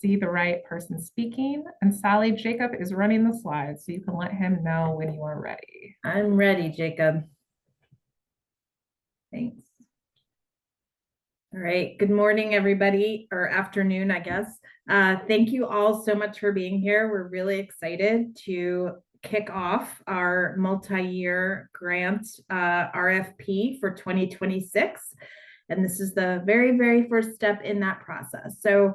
see the right person speaking. And Sally, Jacob is running the slides, so you can let him know when you are ready. I'm ready, Jacob. Thanks. All right. Good morning, everybody, or afternoon, I guess. Thank you all so much for being here. We're really excited to kick off our multi-year grant RFP for 2026. And this is the very, very first step in that process. So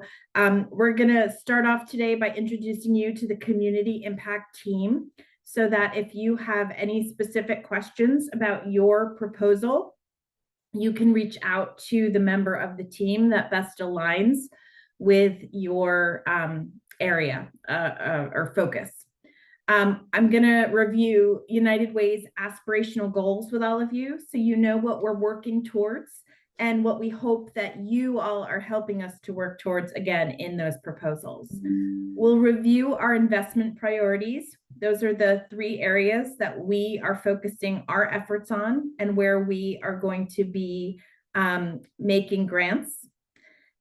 we're going to start off today by introducing you to the community impact team so that if you have any specific questions about your proposal, you can reach out to the member of the team that best aligns with your area or focus. I'm going to review United Way's aspirational goals with all of you so you know what we're working towards and what we hope that you all are helping us to work towards again in those proposals. We'll review our investment priorities. Those are the 3 areas that we are focusing our efforts on and where we are going to be making grants.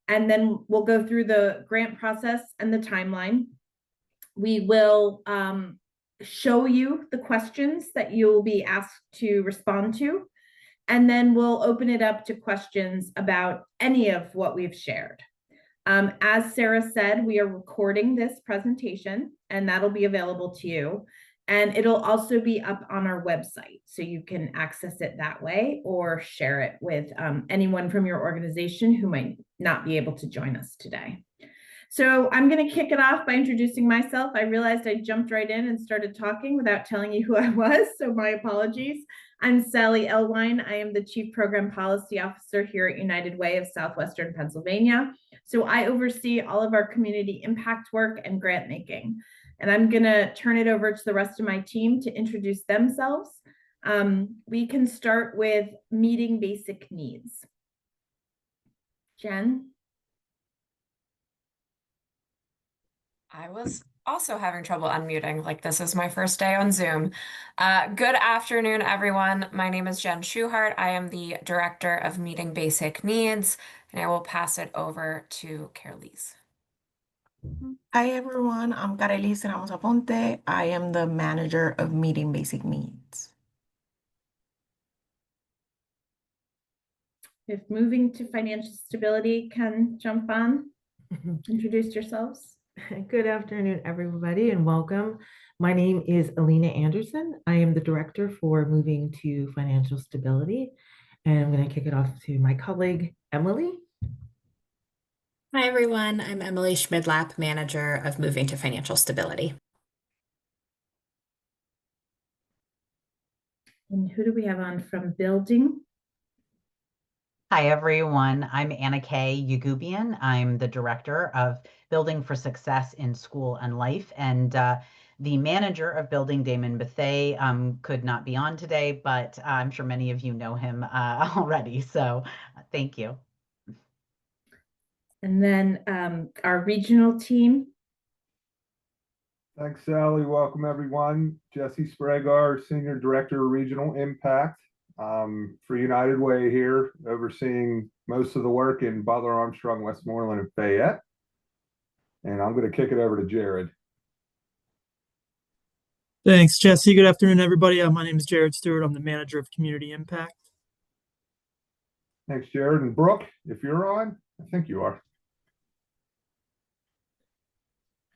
And then we'll go through the grant process and the timeline. We will show you the questions that you'll be asked to respond to. And then we'll open it up to questions about any of what we've shared. As Sarah said, we are recording this presentation and that'll be available to you. And it'll also be up on our website, so you can access it that way or share it with anyone from your organization who might not be able to join us today. So I'm going to kick it off by introducing myself. I realized I jumped right in and started talking without telling you who I was, so my apologies. I'm Sally Elwine. I am the Chief Program Policy Officer here at United Way of Southwestern Pennsylvania. So I oversee all of our community impact work and grant making. And I'm going to turn it over to the rest of my team to introduce themselves. We can start with meeting basic needs. Jen? I was also having trouble unmuting, like this is my first day on Zoom. Good afternoon, everyone. My name is Jen Schuhart. I am the Director of Meeting Basic Needs, and I will pass it over to Carolise. Hi, everyone. I'm Carolise Ramos Aponte. I am the Manager of Meeting Basic Needs. If moving to financial stability can jump on, introduce yourselves. Good afternoon, everybody, and welcome. My name is Alina Anderson. I am the Director for Moving to Financial Stability, and I'm going to kick it off to my colleague, Emily. Hi, everyone. I'm Emily Schmidlap, Manager of Moving to Financial Stability. And who do we have on from building? Hi, everyone. I'm Anna Kay Yagubian. I'm the Director of Building for Success in School and Life, and the manager of Building, Damon Bethay, could not be on today, but I'm sure many of you know him already, so thank you. And then our regional team. Thanks, Sally. Welcome, everyone. Jesse Spragar, Senior Director of Regional Impact for United Way here, overseeing most of the work in Butler, Armstrong, Westmoreland, and Fayette. And I'm going to kick it over to Jared. Thanks, Jesse. Good afternoon, everybody. My name is Jared Stewart. I'm the Manager of Community Impact. Thanks, Jared. And Brooke, if you're on, I think you are.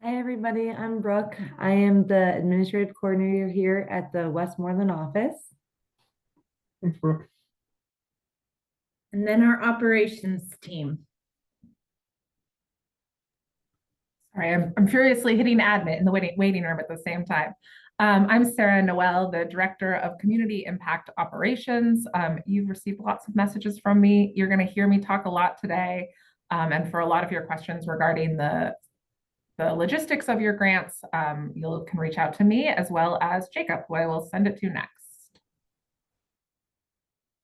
Hi, everybody. I'm Brooke. I am the Administrative Coordinator here at the Westmoreland office. Thanks, Brooke. And then our operations team. Sorry, I'm furiously hitting admit in the waiting room at the same time. I'm Sarah Noel, the Director of Community Impact Operations. You've received lots of messages from me. You're going to hear me talk a lot today. And for a lot of your questions regarding the logistics of your grants, you can reach out to me as well as Jacob, who I will send it to next.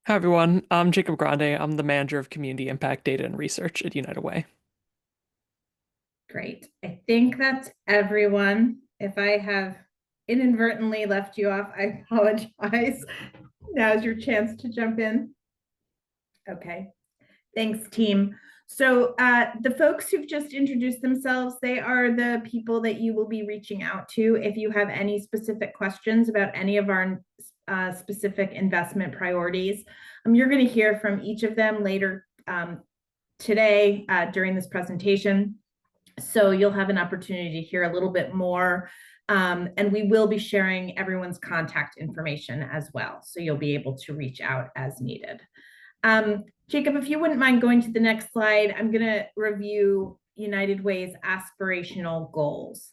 Hi, everyone. I'm Jacob Grande. I'm the Manager of Community Impact Data and Research at United Way. Great. I think that's everyone. If I have inadvertently left you off, I apologize. Now's your chance to jump in. Okay. Thanks, team. So the folks who've just introduced themselves, they are the people that you will be reaching out to if you have any specific questions about any of our specific investment priorities. You're going to hear from each of them later today during this presentation. So you'll have an opportunity to hear a little bit more. And we will be sharing everyone's contact information as well. So you'll be able to reach out as needed. Jacob, if you wouldn't mind going to the next slide, I'm going to review United Way's aspirational goals.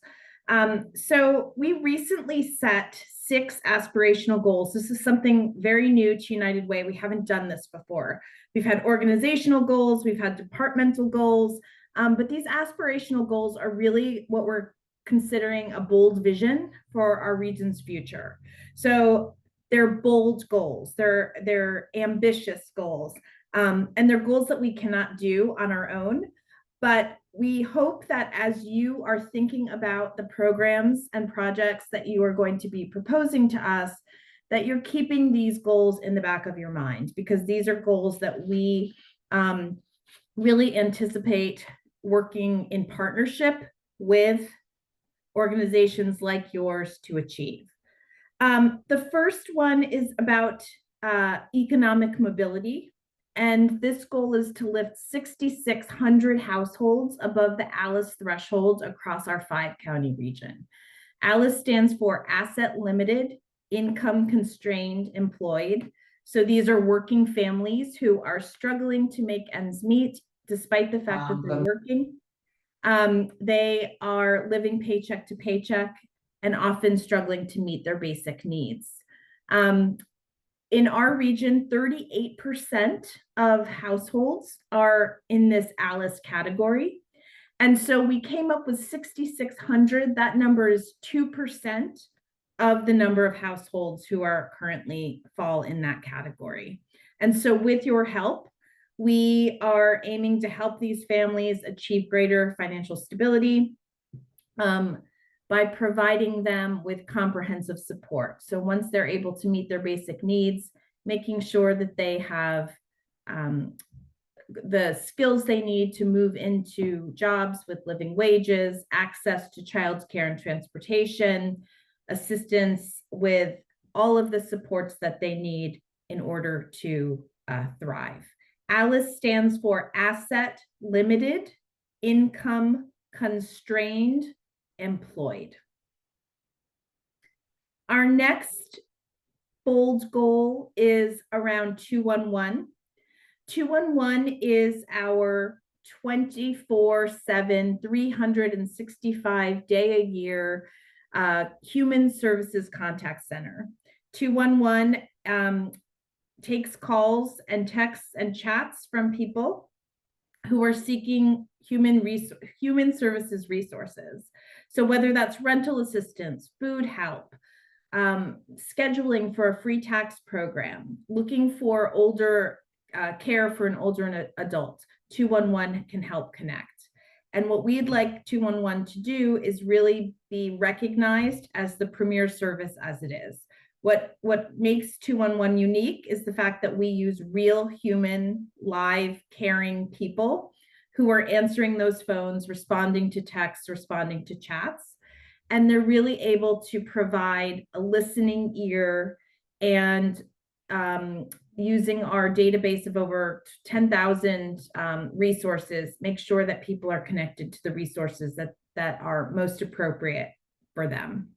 So we recently set 6 aspirational goals. This is something very new to United Way. We haven't done this before. We've had organizational goals, we've had departmental goals, but these aspirational goals are really what we're considering a bold vision for our region's future. So they're bold goals, they're ambitious goals, and they're goals that we cannot do on our own. But we hope that as you are thinking about the programs and projects that you are going to be proposing to us, that you're keeping these goals in the back of your mind, because these are goals that we really anticipate working in partnership with organizations like yours to achieve. The first one is about economic mobility. And this goal is to lift 6,600 households above the ALICE threshold across our 5-county region. ALICE stands for Asset Limited, Income Constrained, Employed. So these are working families who are struggling to make ends meet despite the fact that they're working. They are living paycheck to paycheck and often struggling to meet their basic needs. In our region, 38% of households are in this ALICE category. And so we came up with 6,600. That number is 2% of the number of households who are currently fall in that category. And so with your help, we are aiming to help these families achieve greater financial stability by providing them with comprehensive support. So once they're able to meet their basic needs, making sure that they have the skills they need to move into jobs with living wages, access to childcare and transportation, assistance with all of the supports that they need in order to thrive. ALICE stands for Asset Limited, Income Constrained, Employed. Our next bold goal is around 211. 211 is our 24/7, 365 day a year human services contact center. 211 takes calls and texts and chats from people who are seeking human services resources. So whether that's rental assistance, food help, scheduling for a free tax program, looking for older care for an older adult, 211 can help connect. And what we'd like 211 to do is really be recognized as the premier service as it is. What makes 211 unique is the fact that we use real human, live, caring people who are answering those phones, responding to texts, responding to chats. And they're really able to provide a listening ear and using our database of over 10,000 resources, make sure that people are connected to the resources that are most appropriate for them.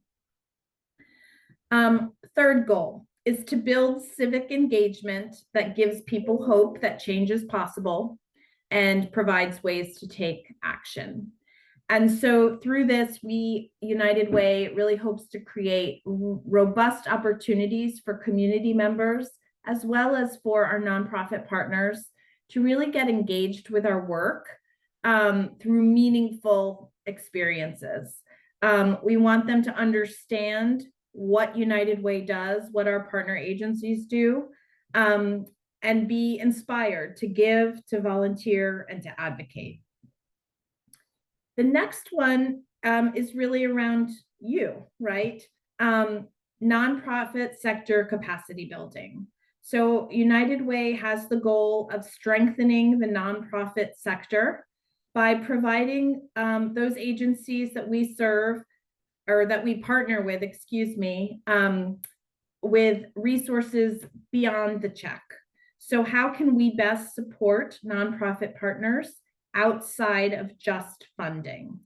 Third goal is to build civic engagement that gives people hope that change is possible and provides ways to take action. And so through this, United Way really hopes to create robust opportunities for community members, as well as for our nonprofit partners, to really get engaged with our work through meaningful experiences. We want them to understand what United Way does, what our partner agencies do, and be inspired to give, to volunteer, and to advocate. The next one is really around you, right? Nonprofit sector capacity building. So United Way has the goal of strengthening the nonprofit sector by providing those agencies that we serve or that we partner with, excuse me, with resources beyond the check. So how can we best support nonprofit partners outside of just funding?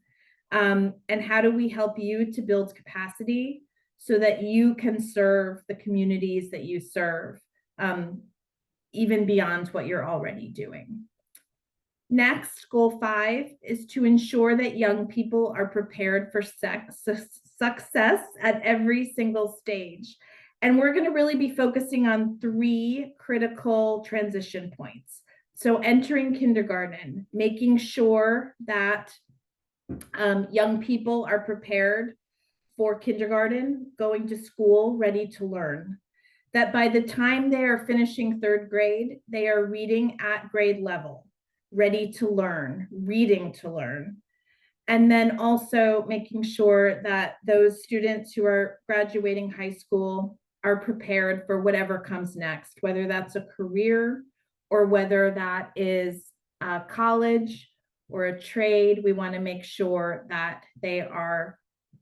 And how do we help you to build capacity so that you can serve the communities that you serve, even beyond what you're already doing? Next, goal 5 is to ensure that young people are prepared for success at every single stage. And we're going to really be focusing on 3 critical transition points. So entering kindergarten, making sure that young people are prepared for kindergarten, going to school, ready to learn. That by the time they are finishing 3rd grade, they are reading at grade level, ready to learn, reading to learn. And then also making sure that those students who are graduating high school are prepared for whatever comes next, whether that's a career or whether that is college or a trade. We want to make sure that they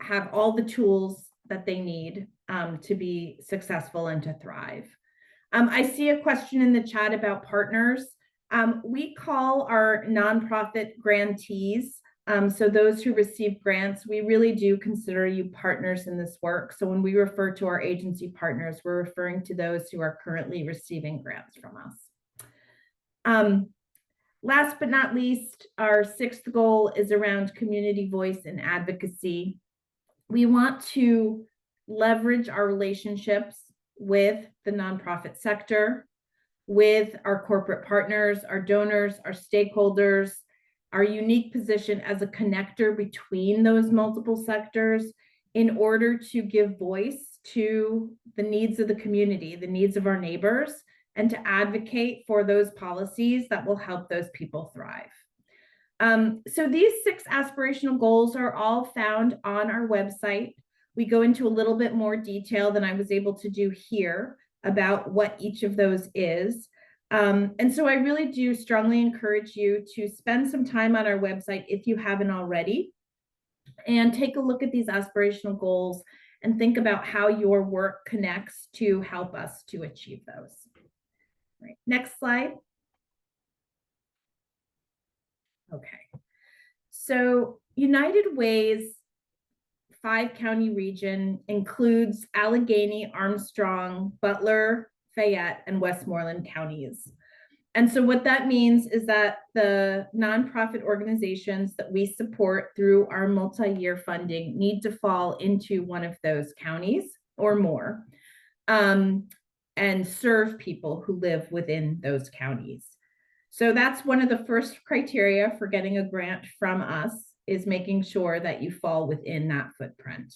have all the tools that they need to be successful and to thrive. I see a question in the chat about partners. We call our nonprofit grantees. So those who receive grants, we really do consider you partners in this work. So when we refer to our agency partners, we're referring to those who are currently receiving grants from us. Last but not least, our 6th goal is around community voice and advocacy. We want to leverage our relationships with the nonprofit sector, with our corporate partners, our donors, our stakeholders, our unique position as a connector between those multiple sectors in order to give voice to the needs of the community, the needs of our neighbors, and to advocate for those policies that will help those people thrive. So these 6 aspirational goals are all found on our website. We go into a little bit more detail than I was able to do here about what each of those is. And so I really do strongly encourage you to spend some time on our website if you haven't already, and take a look at these aspirational goals and think about how your work connects to help us to achieve those. All right, next slide. Okay, so United Way's 5-county region includes Allegheny, Armstrong, Butler, Fayette, and Westmoreland counties. And so what that means is that the nonprofit organizations that we support through our multi-year funding need to fall into one of those counties or more, and serve people who live within those counties. So that's one of the first criteria for getting a grant from us, is making sure that you fall within that footprint.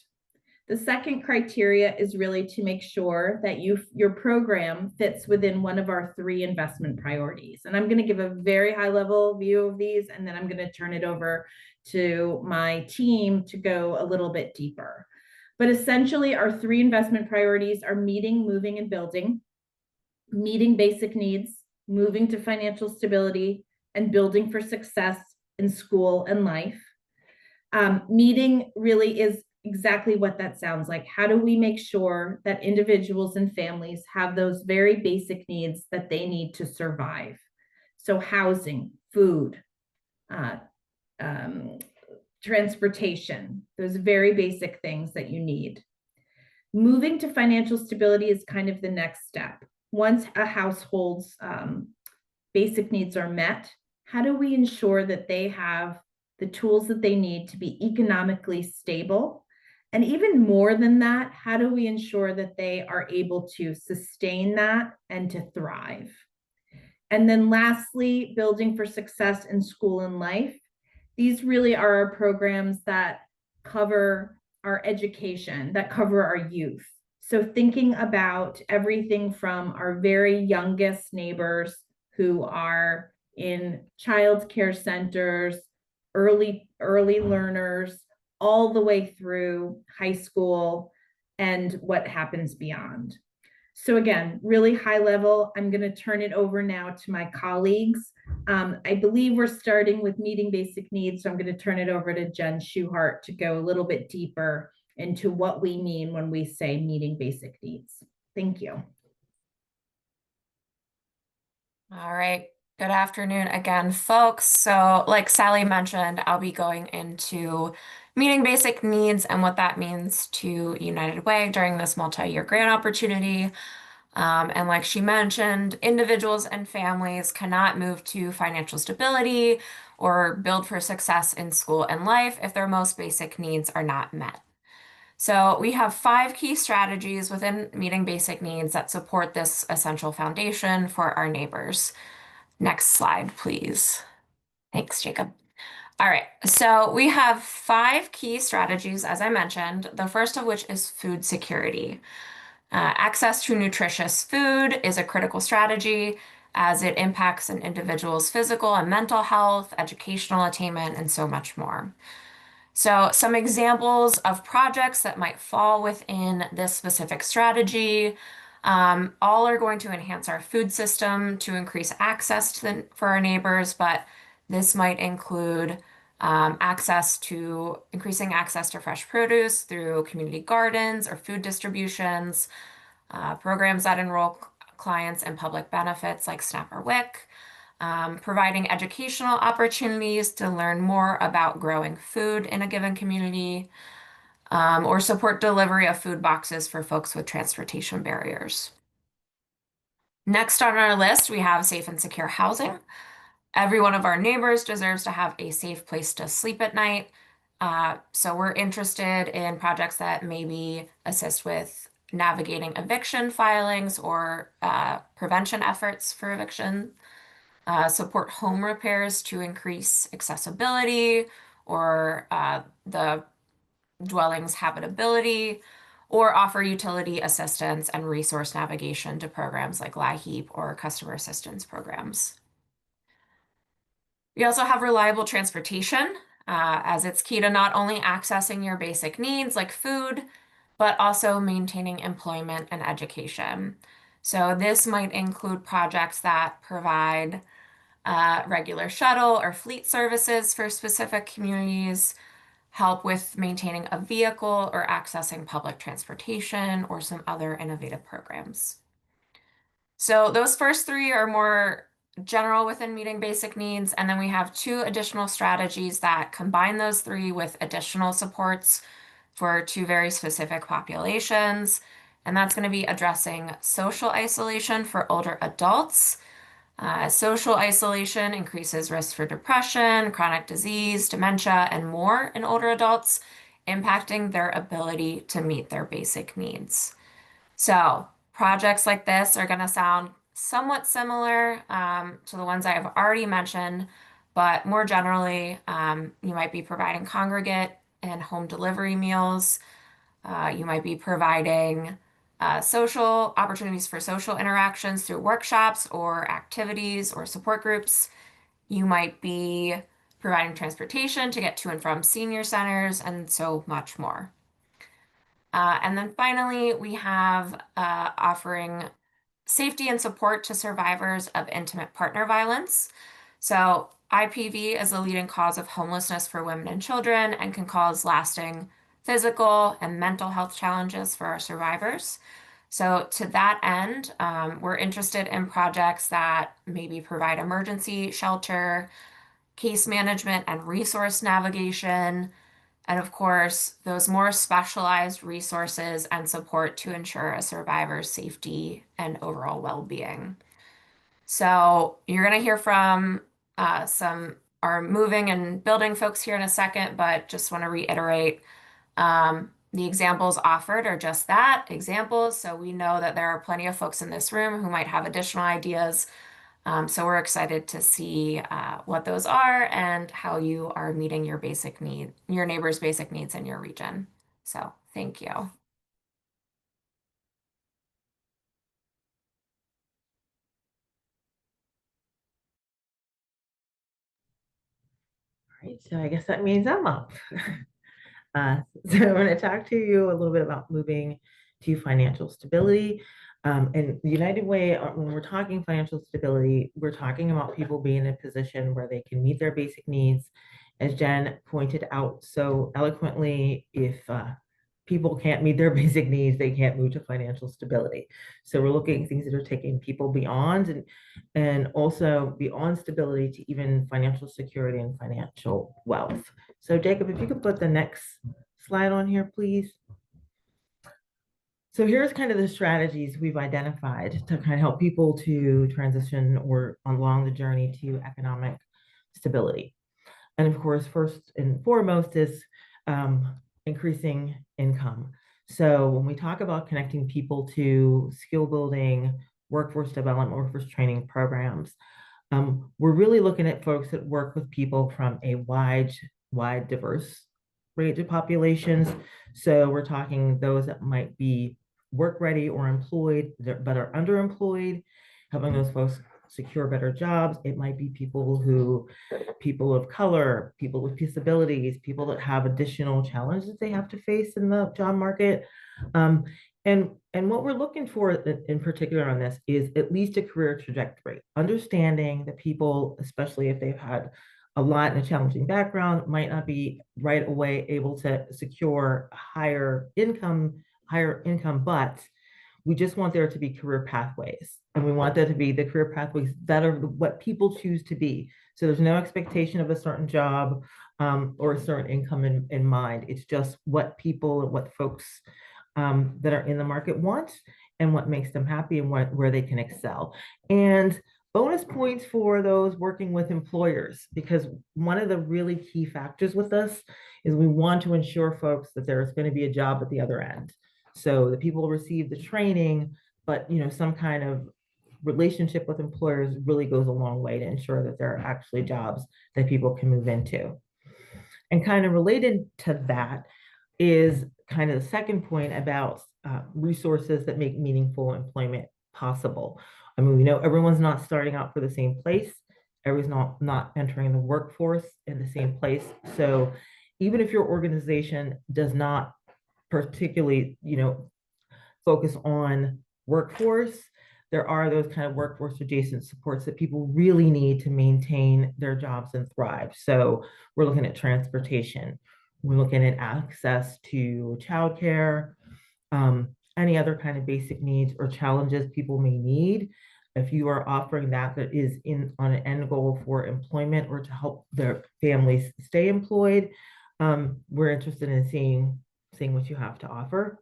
The second criteria is really to make sure that your program fits within one of our 3 investment priorities. And I'm going to give a very high level view of these, and then I'm going to turn it over to my team to go a little bit deeper. But essentially, our 3 investment priorities are meeting, moving, and building, meeting basic needs, moving to financial stability, and building for success in school and life. Meeting really is exactly what that sounds like. How do we make sure that individuals and families have those very basic needs that they need to survive? So housing, food, transportation, those very basic things that you need. Moving to financial stability is kind of the next step. Once a household's basic needs are met, how do we ensure that they have the tools that they need to be economically stable? And even more than that, how do we ensure that they are able to sustain that and to thrive? And then lastly, building for success in school and life. These really are our programs that cover our education, that cover our youth. So thinking about everything from our very youngest neighbors who are in child care centers, early learners, all the way through high school and what happens beyond. So again, really high level. I'm going to turn it over now to my colleagues. I believe we're starting with meeting basic needs. So I'm going to turn it over to Jen Schuhart to go a little bit deeper into what we mean when we say meeting basic needs. Thank you. All right. Good afternoon again, folks. So like Sally mentioned, I'll be going into meeting basic needs and what that means to United Way during this multi-year grant opportunity. And like she mentioned, individuals and families cannot move to financial stability or build for success in school and life if their most basic needs are not met. So we have 5 key strategies within meeting basic needs that support this essential foundation for our neighbors. Next slide, please. Thanks, Jacob. All right, so we have 5 key strategies, as I mentioned, the first of which is food security. Access to nutritious food is a critical strategy as it impacts an individual's physical and mental health, educational attainment, and so much more. So some examples of projects that might fall within this specific strategy, all are going to enhance our food system to increase access for our neighbors, but this might include increasing access to fresh produce through community gardens or food distributions, programs that enroll clients in public benefits like SNAP or WIC, providing educational opportunities to learn more about growing food in a given community, or support delivery of food boxes for folks with transportation barriers. Next on our list, we have safe and secure housing. Every one of our neighbors deserves to have a safe place to sleep at night. So we're interested in projects that maybe assist with navigating eviction filings or prevention efforts for eviction. Support home repairs to increase accessibility or the dwelling's habitability, or offer utility assistance and resource navigation to programs like LIHEAP or customer assistance programs. We also have reliable transportation, as it's key to not only accessing your basic needs like food, but also maintaining employment and education. So this might include projects that provide regular shuttle or fleet services for specific communities, help with maintaining a vehicle or accessing public transportation, or some other innovative programs. So those first 3 are more general within meeting basic needs, and then we have 2 additional strategies that combine those 3 with additional supports for 2 very specific populations, and that's going to be addressing social isolation for older adults. Social isolation increases risk for depression, chronic disease, dementia, and more in older adults, impacting their ability to meet their basic needs. So projects like this are going to sound somewhat similar to the ones I have already mentioned, but more generally, you might be providing congregate and home delivery meals. You might be providing social opportunities for social interactions through workshops or activities or support groups. You might be providing transportation to get to and from senior centers and so much more. And then finally, we have offering safety and support to survivors of intimate partner violence. So IPV is the leading cause of homelessness for women and children and can cause lasting physical and mental health challenges for our survivors. So to that end, we're interested in projects that maybe provide emergency shelter, case management and resource navigation, and of course, those more specialized resources and support to ensure a survivor's safety and overall well-being. So you're going to hear from some our moving and building folks here in a second, but just want to reiterate the examples offered are just that, examples. So we know that there are plenty of folks in this room who might have additional ideas. So we're excited to see what those are and how you are meeting your neighbor's basic needs in your region. So thank you. All right, so I guess that means I'm up. So I'm going to talk to you a little bit about moving to financial stability. And the United Way, when we're talking financial stability, we're talking about people being in a position where they can meet their basic needs. As Jen pointed out so eloquently, if people can't meet their basic needs, they can't move to financial stability. So we're looking at things that are taking people beyond and also beyond stability to even financial security and financial wealth. So Jacob, if you could put the next slide on here, please. So here's kind of the strategies we've identified to kind of help people to transition or along the journey to economic stability. And of course, first and foremost is increasing income. So when we talk about connecting people to skill building, workforce development, workforce training programs, we're really looking at folks that work with people from a wide, diverse range of populations. So we're talking those that might be work ready or employed, but are underemployed, helping those folks secure better jobs. It might be people of color, people with disabilities, people that have additional challenges they have to face in the job market. And what we're looking for in particular on this is at least a career trajectory, understanding that people, especially if they've had a lot in a challenging background, might not be right away able to secure higher income, but we just want there to be career pathways. And we want there to be the career pathways that are what people choose to be. So there's no expectation of a certain job or a certain income in mind. It's just what people and what folks that are in the market want and what makes them happy and where they can excel. And bonus points for those working with employers, because one of the really key factors with us is we want to ensure folks that there's going to be a job at the other end. So the people receive the training, but some kind of relationship with employers really goes a long way to ensure that there are actually jobs that people can move into. And kind of related to that is kind of the second point about resources that make meaningful employment possible. I mean, we know everyone's not starting out for the same place. Everyone's not entering the workforce in the same place. So even if your organization does not particularly, focus on workforce, there are those kind of workforce adjacent supports that people really need to maintain their jobs and thrive. So we're looking at transportation, we're looking at access to childcare, any other kind of basic needs or challenges people may need. If you are offering that is on an end goal for employment or to help their families stay employed, we're interested in seeing what you have to offer.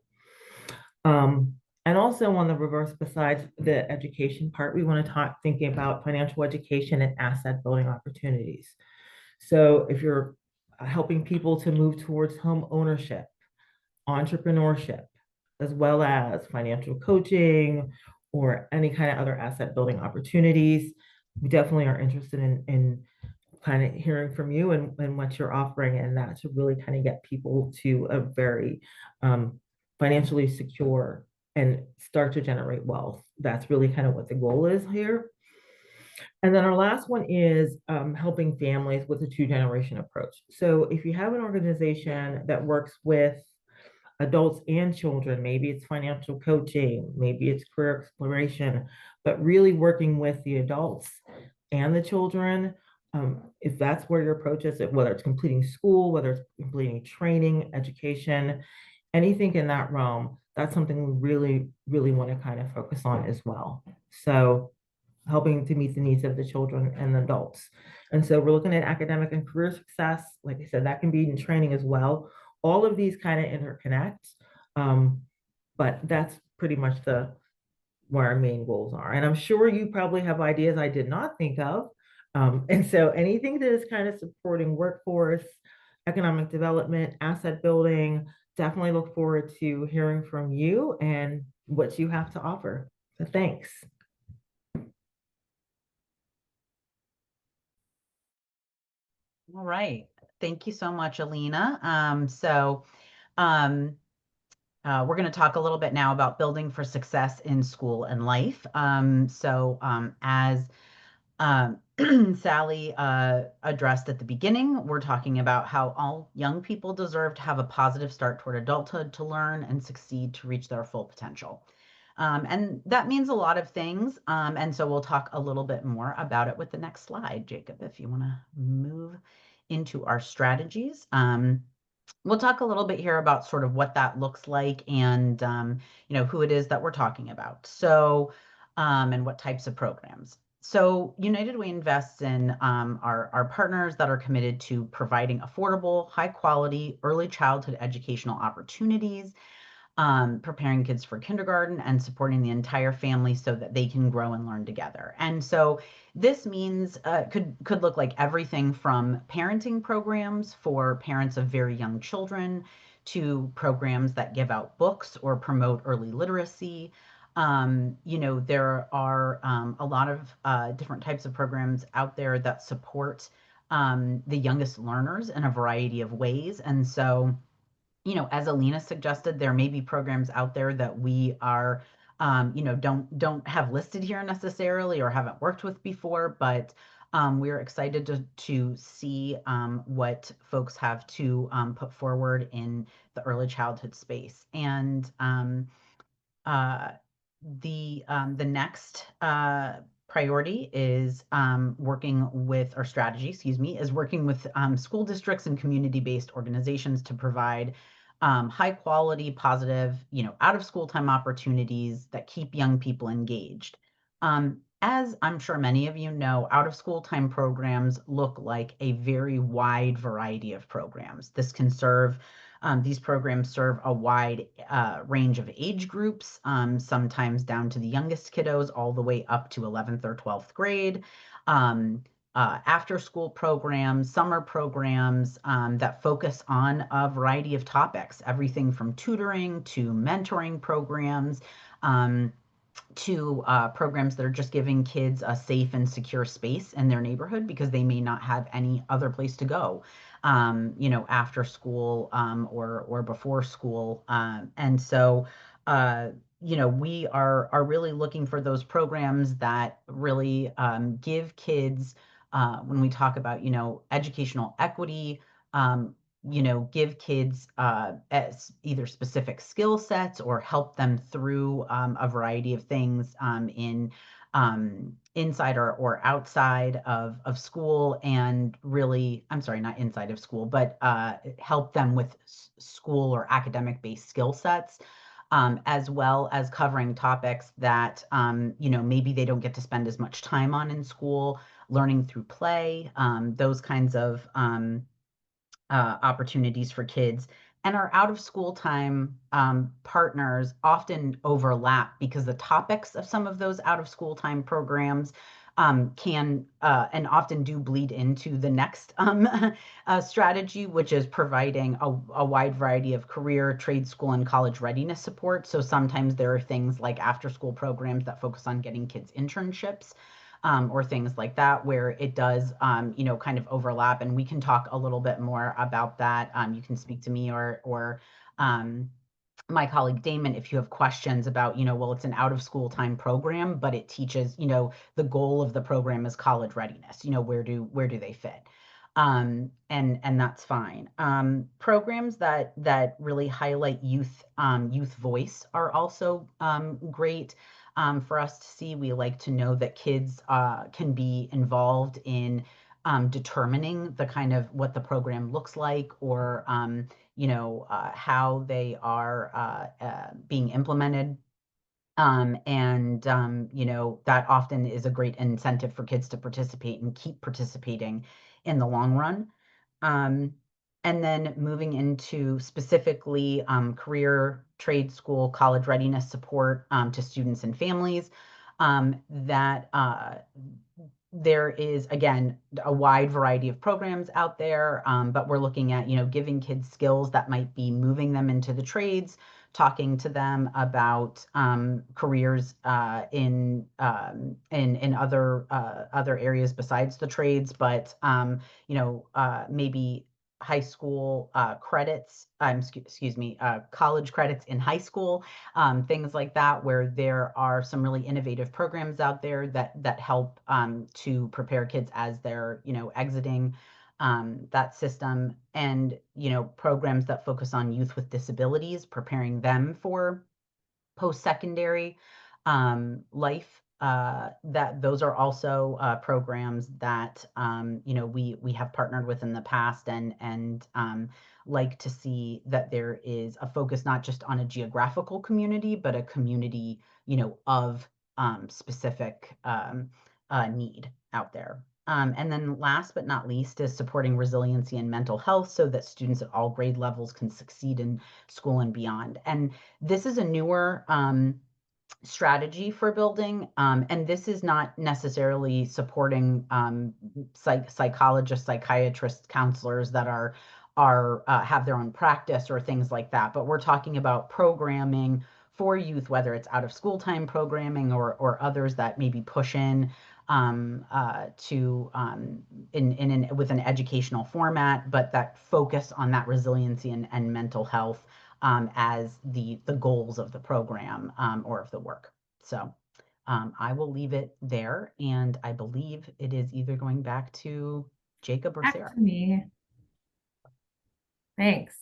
And also on the reverse, besides the education part, we want to thinking about financial education and asset building opportunities. So if you're helping people to move towards home ownership, entrepreneurship, as well as financial coaching or any kind of other asset building opportunities, we definitely are interested in kind of hearing from you and what you're offering, and that to really kind of get people to a very financially secure and start to generate wealth. That's really kind of what the goal is here. And then our last one is helping families with a two-generation approach. So if you have an organization that works with adults and children, maybe it's financial coaching, maybe it's career exploration, but really working with the adults and the children, if that's where your approach is, whether it's completing school, whether it's completing training, education, anything in that realm, that's something we really, really want to kind of focus on as well. So helping to meet the needs of the children and the adults. And so we're looking at academic and career success. Like I said, that can be in training as well. All of these kind of interconnect, but that's pretty much where our main goals are. And I'm sure you probably have ideas I did not think of. And so anything that is kind of supporting workforce, economic development, asset building, definitely look forward to hearing from you and what you have to offer. So thanks. All right. Thank you so much, Alina. We're going to talk a little bit now about building for success in school and life. As Sally addressed at the beginning, we're talking about how all young people deserve to have a positive start toward adulthood, to learn and succeed to reach their full potential. And that means a lot of things. And so we'll talk a little bit more about it with the next slide. Jacob, if you want to move into our strategies. We'll talk a little bit here about sort of what that looks like and, who it is that we're talking about. So, and what types of programs. So United Way invests in our partners that are committed to providing affordable, high quality, early childhood educational opportunities, preparing kids for kindergarten and supporting the entire family so that they can grow and learn together. And so this means could look like everything from parenting programs for parents of very young children to programs that give out books or promote early literacy. There are a lot of different types of programs out there that support the youngest learners in a variety of ways. And so as Alina suggested, there may be programs out there that we are, don't have listed here necessarily or haven't worked with before, but we're excited to see what folks have to put forward in the early childhood space. And uh, the next priority is working with, or strategy, excuse me, is working with school districts and community-based organizations to provide high quality, positive, out of school time opportunities that keep young people engaged. As I'm sure many of you know, out of school time programs look like a very wide variety of programs. These programs serve a wide range of age groups, sometimes down to the youngest kiddos, all the way up to 11th or 12th grade. After school programs, summer programs that focus on a variety of topics, everything from tutoring to mentoring programs. To programs that are just giving kids a safe and secure space in their neighborhood because they may not have any other place to go, after school or before school. And so, we are really looking for those programs that really give kids, when we talk about, educational equity, give kids as either specific skill sets or help them through a variety of things in inside or outside of school, and really, I'm sorry, not inside of school, but help them with school or academic based skill sets. As well as covering topics that, maybe they don't get to spend as much time on in school, learning through play, those kinds of opportunities for kids. And our out of school time partners often overlap because the topics of some of those out of school time programs can and often do bleed into the next strategy, which is providing a wide variety of career, trade school, and college readiness support. So sometimes there are things like after school programs that focus on getting kids internships. Or things like that, where it does, kind of overlap. And we can talk a little bit more about that. You can speak to me or my colleague Damon if you have questions about, well, it's an out of school time program, but it teaches, the goal of the program is college readiness. Where do they fit? And that's fine. Programs that really highlight youth voice are also great. For us to see. We like to know that kids can be involved in determining the kind of what the program looks like, or how they are being implemented. That often is a great incentive for kids to participate and keep participating in the long run. And then moving into specifically career, trade school, college readiness support to students and families, that there is, again, a wide variety of programs out there, but we're looking at, giving kids skills that might be moving them into the trades, talking to them about careers in other areas besides the trades, but maybe high school credits, college credits in high school, things like that, where there are some really innovative programs out there that help to prepare kids as they're, exiting that system, and, programs that focus on youth with disabilities, preparing them for post-secondary life, that those are also programs that we have partnered with in the past, and like to see that there is a focus not just on a geographical community, but a community of specific need out there. And then last but not least is supporting resiliency and mental health so that students at all grade levels can succeed in school and beyond. And this is a newer strategy for building, and this is not necessarily supporting psychologists, psychiatrists, counselors that are have their own practice or things like that, but we're talking about programming for youth, whether it's out of school time programming or others that maybe push in with an educational format, but that focus on that resiliency and mental health as the goals of the program or of the work. So I will leave it there, and I believe it is either going back to Jacob or Sarah. Back to me. Thanks.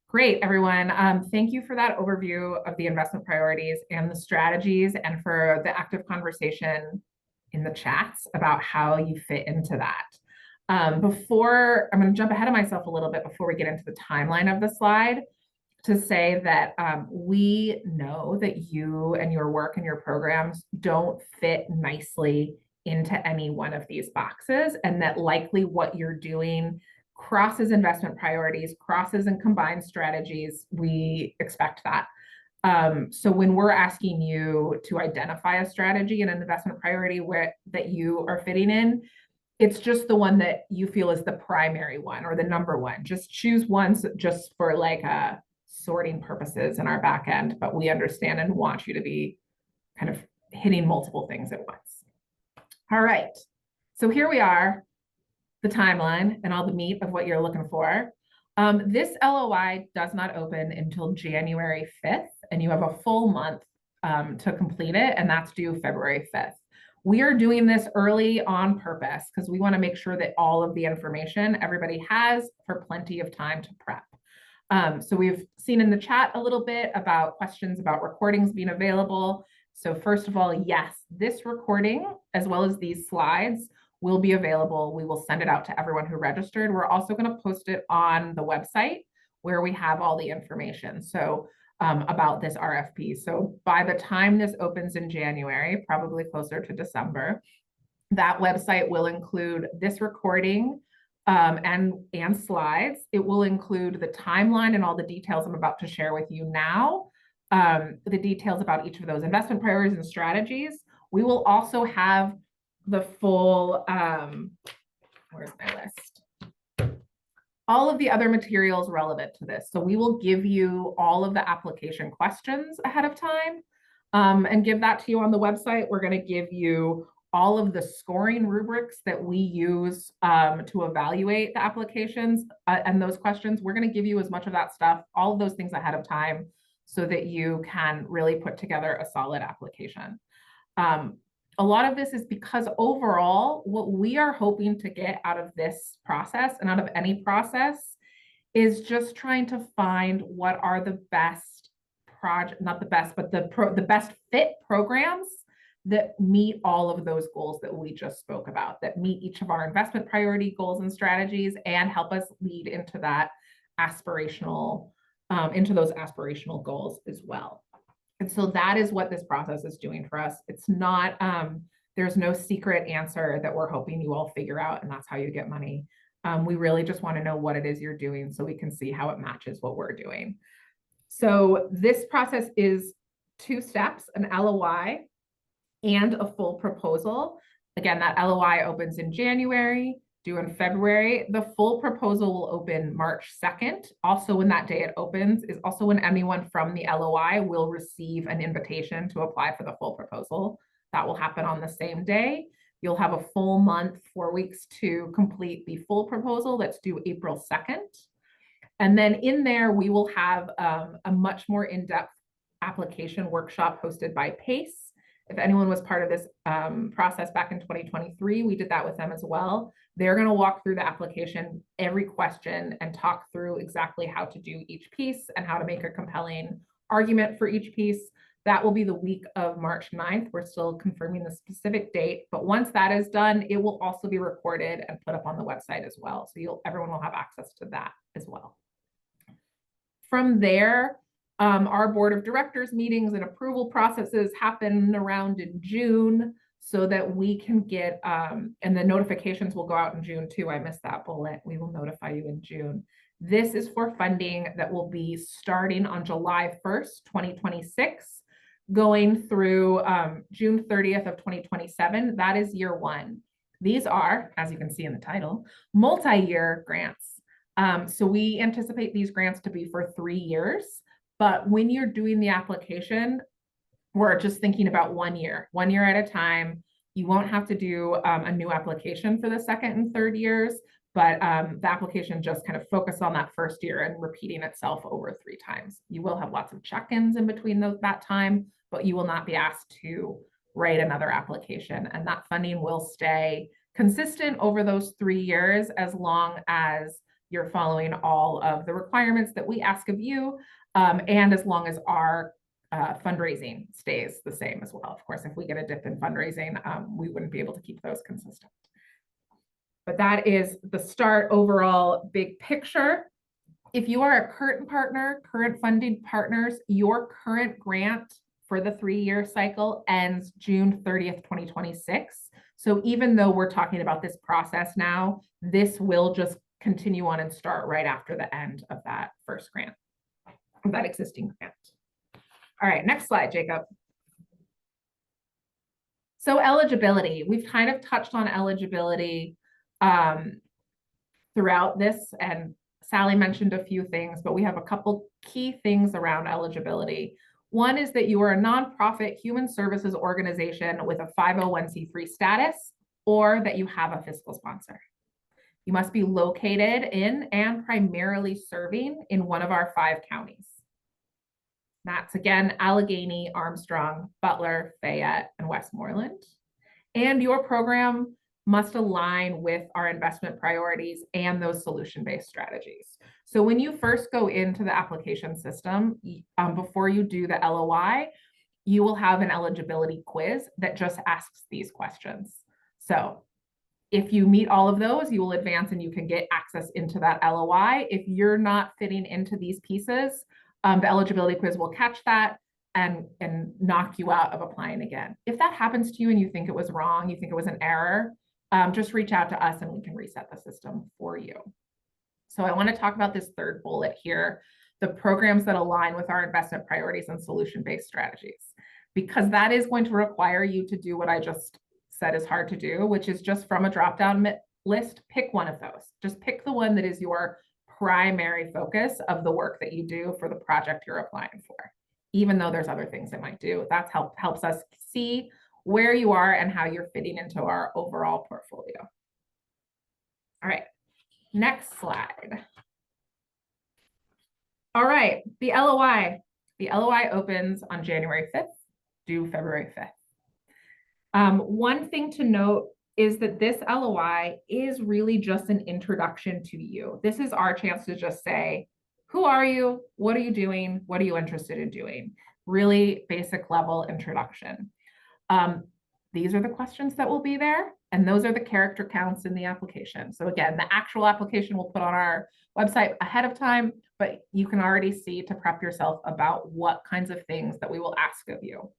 Great, everyone. Thank you for that overview of the investment priorities and the strategies, and for the active conversation in the chats about how you fit into that. Before, I'm going to jump ahead of myself a little bit before we get into the timeline of the slide, to say that we know that you and your work and your programs don't fit nicely into any one of these boxes, and that likely what you're doing crosses investment priorities, crosses and combined strategies. We expect that. So when we're asking you to identify a strategy and an investment priority that you are fitting in, it's just the one that you feel is the primary one or the number one. Just choose one just for like sorting purposes in our back end, but we understand and want you to be kind of hitting multiple things at once. All right, so here we are, the timeline and all the meat of what you're looking for. This LOI does not open until January 5th, and you have a full month to complete it, and that's due February 5th. We are doing this early on purpose because we want to make sure that all of the information everybody has for plenty of time to prep. So we've seen in the chat a little bit about questions about recordings being available. So first of all, yes, this recording, as well as these slides, will be available. We will send it out to everyone who registered. We're also going to post it on the website where we have all the information about this RFP. So by the time this opens in January, probably closer to December, that website will include this recording and slides. It will include the timeline and all the details I'm about to share with you now, the details about each of those investment priorities and strategies. We will also have the full, where's my list? All of the other materials relevant to this. So we will give you all of the application questions ahead of time and give that to you on the website. We're going to give you all of the scoring rubrics that we use to evaluate the applications and those questions. We're going to give you as much of that stuff, all of those things ahead of time, so that you can really put together a solid application. A lot of this is because overall, what we are hoping to get out of this process and out of any process is just trying to find what are the best not the best, but the best fit programs that meet all of those goals that we just spoke about, that meet each of our investment priority goals and strategies and help us lead into that aspirational, into those aspirational goals as well. And so that is what this process is doing for us. It's not, there's no secret answer that we're hoping you all figure out and that's how you get money. We really just want to know what it is you're doing so we can see how it matches what we're doing. So this process is 2 steps, an LOI and a full proposal. Again, that LOI opens in January, due in February. The full proposal will open March 2nd. Also, when that day it opens is also when anyone from the LOI will receive an invitation to apply for the full proposal. That will happen on the same day. You'll have a full month, 4 weeks to complete the full proposal that's due April 2nd. And then in there, we will have a much more in-depth application workshop hosted by PACE. If anyone was part of this process back in 2023, we did that with them as well. They're going to walk through the application, every question, and talk through exactly how to do each piece and how to make a compelling argument for each piece. That will be the week of March 9th. We're still confirming the specific date, but once that is done, it will also be recorded and put up on the website as well. So everyone will have access to that as well. From there, our board of directors meetings and approval processes happen around in June so that we can get, and the notifications will go out in June too. I missed that bullet. We will notify you in June. This is for funding that will be starting on July 1st, 2026, going through June 30th of 2027. That is year one. These are, as you can see in the title, multi-year grants. So we anticipate these grants to be for 3 years, but when you're doing the application, we're just thinking about 1 year at a time. You won't have to do a new application for the second and third years, but the application just kind of focus on that first year and repeating itself over 3 times. You will have lots of check-ins in between that time, but you will not be asked to write another application, and that funding will stay consistent over those 3 years as long as you're following all of the requirements that we ask of you, and as long as our fundraising stays the same as well. Of course, if we get a dip in fundraising, we wouldn't be able to keep those consistent. But that is the start overall big picture. If you are a current partner, current funding partners, your current grant for the 3-year cycle ends June 30th, 2026. So even though we're talking about this process now, this will just continue on and start right after the end of that first grant, of that existing grant. All right, next slide, Jacob. So eligibility, we've kind of touched on eligibility throughout this, and Sally mentioned a few things, but we have a couple key things around eligibility. One is that you are a nonprofit human services organization with a 501c3 status, or that you have a fiscal sponsor. You must be located in and primarily serving in one of our 5 counties. That's again, Allegheny, Armstrong, Butler, Fayette, and Westmoreland. And your program must align with our investment priorities and those solution-based strategies. So when you first go into the application system, before you do the LOI, you will have an eligibility quiz that just asks these questions. So if you meet all of those, you will advance and you can get access into that LOI. If you're not fitting into these pieces, the eligibility quiz will catch that and knock you out of applying again. If that happens to you and you think it was wrong, you think it was an error, just reach out to us and we can reset the system for you. So I want to talk about this third bullet here, the programs that align with our investment priorities and solution-based strategies, because that is going to require you to do what I just said is hard to do, which is just from a drop-down list, pick one of those. Just pick the one that is your primary focus of the work that you do for the project you're applying for. Even though there's other things it might do, that helps us see where you are and how you're fitting into our overall portfolio. All right, next slide. All right, the LOI. The LOI opens on January 5th, due February 5th. One thing to note is that this LOI is really just an introduction to you. This is our chance to just say, who are you? What are you doing? What are you interested in doing? Really basic level introduction. These are the questions that will be there, and those are the character counts in the application. So again, the actual application we'll put on our website ahead of time, but you can already see to prep yourself about what kinds of things that we will ask of you.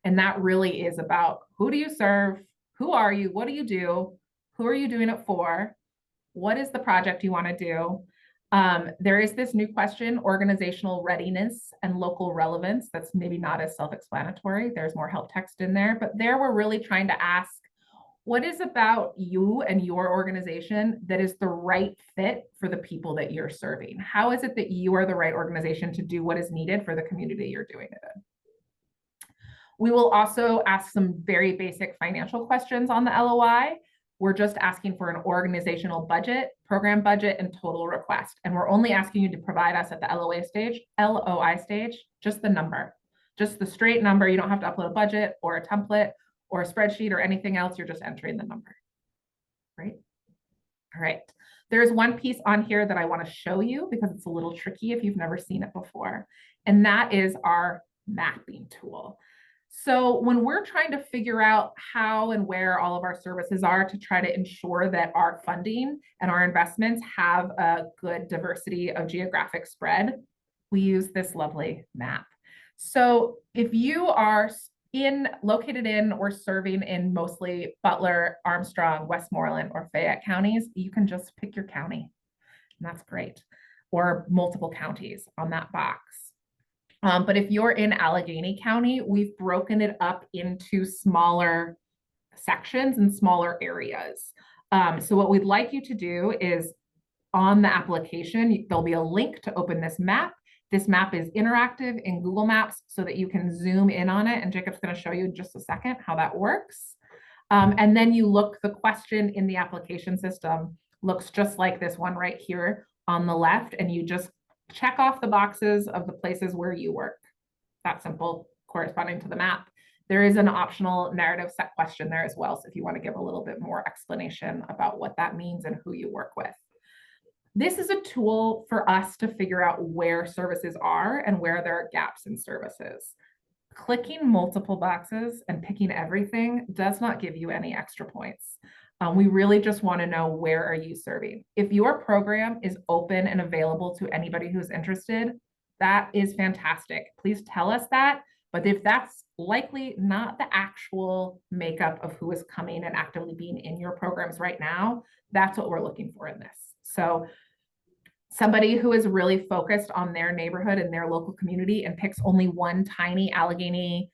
And that really is about, who do you serve? Who are you? What do you do? Who are you doing it for? What is the project you want to do? There is this new question, organizational readiness and local relevance. That's maybe not as self-explanatory. There's more help text in there, but there we're really trying to ask, what is about you and your organization that is the right fit for the people that you're serving? How is it that you are the right organization to do what is needed for the community you're doing it in? We will also ask some very basic financial questions on the LOI. We're just asking for an organizational budget, program budget, and total request. And we're only asking you to provide us at the LOI stage, just the number, just the straight number. You don't have to upload a budget or a template or a spreadsheet or anything else. You're just entering the number, right? All right. There's one piece on here that I want to show you because it's a little tricky if you've never seen it before. And that is our mapping tool. So when we're trying to figure out how and where all of our services are to try to ensure that our funding and our investments have a good diversity of geographic spread, we use this lovely map. So if you are located in or serving in mostly Butler, Armstrong, Westmoreland, or Fayette counties, you can just pick your county, and that's great, or multiple counties on that box. But if you're in Allegheny County, we've broken it up into smaller sections and smaller areas. So what we'd like you to do is on the application, there'll be a link to open this map. This map is interactive in Google Maps so that you can zoom in on it. And Jacob's going to show you in just a second how that works. And then you look, the question in the application system looks just like this one right here on the left, and you just check off the boxes of the places where you work. That simple, corresponding to the map. There is an optional narrative set question there as well. So if you want to give a little bit more explanation about what that means and who you work with. This is a tool for us to figure out where services are and where there are gaps in services. Clicking multiple boxes and picking everything does not give you any extra points. We really just want to know, where are you serving? If your program is open and available to anybody who's interested, that is fantastic. Please tell us that. But if that's likely not the actual makeup of who is coming and actively being in your programs right now, that's what we're looking for in this. So somebody who is really focused on their neighborhood and their local community and picks only one tiny Allegheny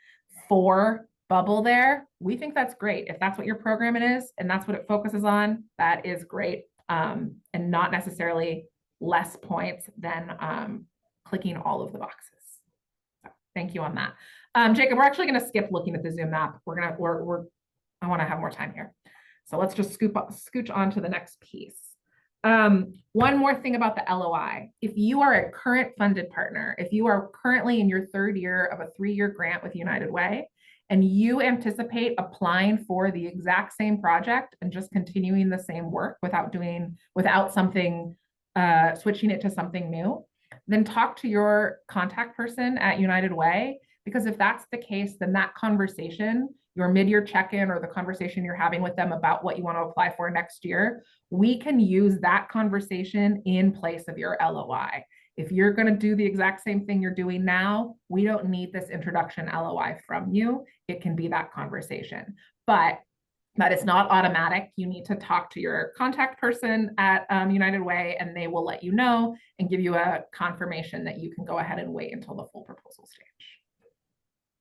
4 bubble there, we think that's great. If that's what your program is and that's what it focuses on, that is great, and not necessarily less points than clicking all of the boxes. So thank you on that. Jacob, we're actually going to skip looking at the Zoom map. I want to have more time here. So let's just scooch on to the next piece. One more thing about the LOI. If you are a current funded partner, if you are currently in your 3rd year of a 3-year grant with United Way, and you anticipate applying for the exact same project and just continuing the same work without something, switching it to something new, then talk to your contact person at United Way, because if that's the case, then that conversation, your mid-year check-in or the conversation you're having with them about what you want to apply for next year, we can use that conversation in place of your LOI. If you're going to do the exact same thing you're doing now, we don't need this introduction LOI from you. It can be that conversation, but that is not automatic. You need to talk to your contact person at United Way, and they will let you know and give you a confirmation that you can go ahead and wait until the full proposal stage.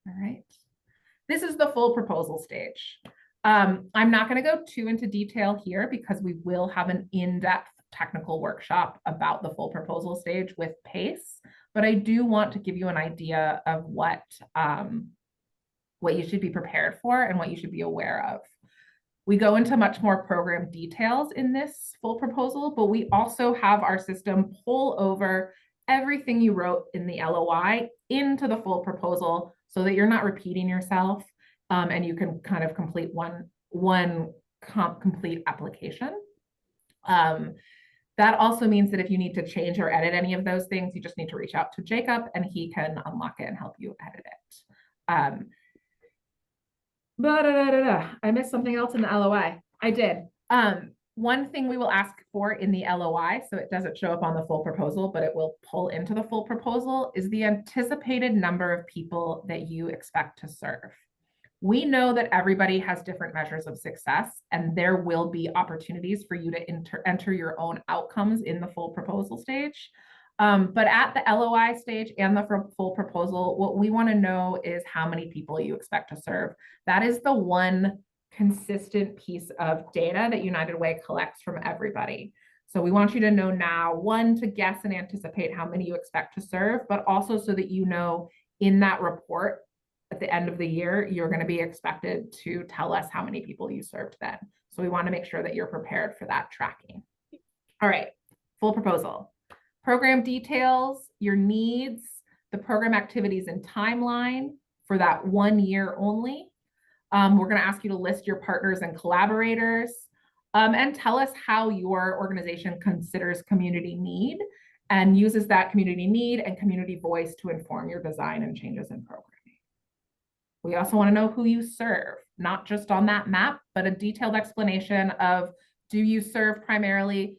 All right. This is the full proposal stage. I'm not going to go too into detail here because we will have an in-depth technical workshop about the full proposal stage with PACE, but I do want to give you an idea of what you should be prepared for and what you should be aware of. We go into much more program details in this full proposal, but we also have our system pull over everything you wrote in the LOI into the full proposal so that you're not repeating yourself, and you can kind of complete one complete application. That also means that if you need to change or edit any of those things, you just need to reach out to Jacob and he can unlock it and help you edit it. I missed something else in the LOI. I did. One thing we will ask for in the LOI, so it doesn't show up on the full proposal, but it will pull into the full proposal, is the anticipated number of people that you expect to serve. We know that everybody has different measures of success, and there will be opportunities for you to enter your own outcomes in the full proposal stage. But at the LOI stage and the full proposal, what we want to know is how many people you expect to serve. That is the one consistent piece of data that United Way collects from everybody. So we want you to know now, one, to guess and anticipate how many you expect to serve, but also so that you know in that report at the end of the year, you're going to be expected to tell us how many people you served then. So we want to make sure that you're prepared for that tracking. All right, full proposal. Program details, your needs, the program activities and timeline for that 1 year only. We're going to ask you to list your partners and collaborators, and tell us how your organization considers community need and uses that community need and community voice to inform your design and changes in programming. We also want to know who you serve, not just on that map, but a detailed explanation of, do you serve primarily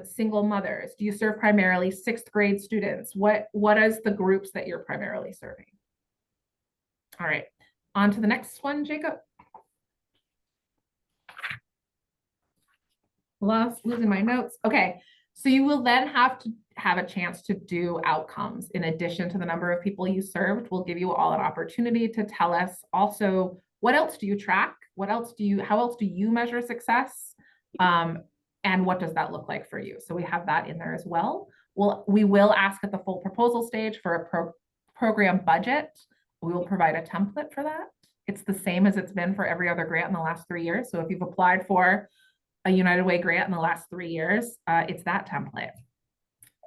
single mothers? Do you serve primarily 6th grade students? What is the groups that you're primarily serving? All right, on to the next one, Jacob. Losing my notes. Okay, so you will then have to have a chance to do outcomes in addition to the number of people you served. We'll give you all an opportunity to tell us also, what else do you track? How else do you measure success? And what does that look like for you? So we have that in there as well. We will ask at the full proposal stage for a program budget. We will provide a template for that. It's the same as it's been for every other grant in the last 3 years. So if you've applied for a United Way grant in the last 3 years, it's that template.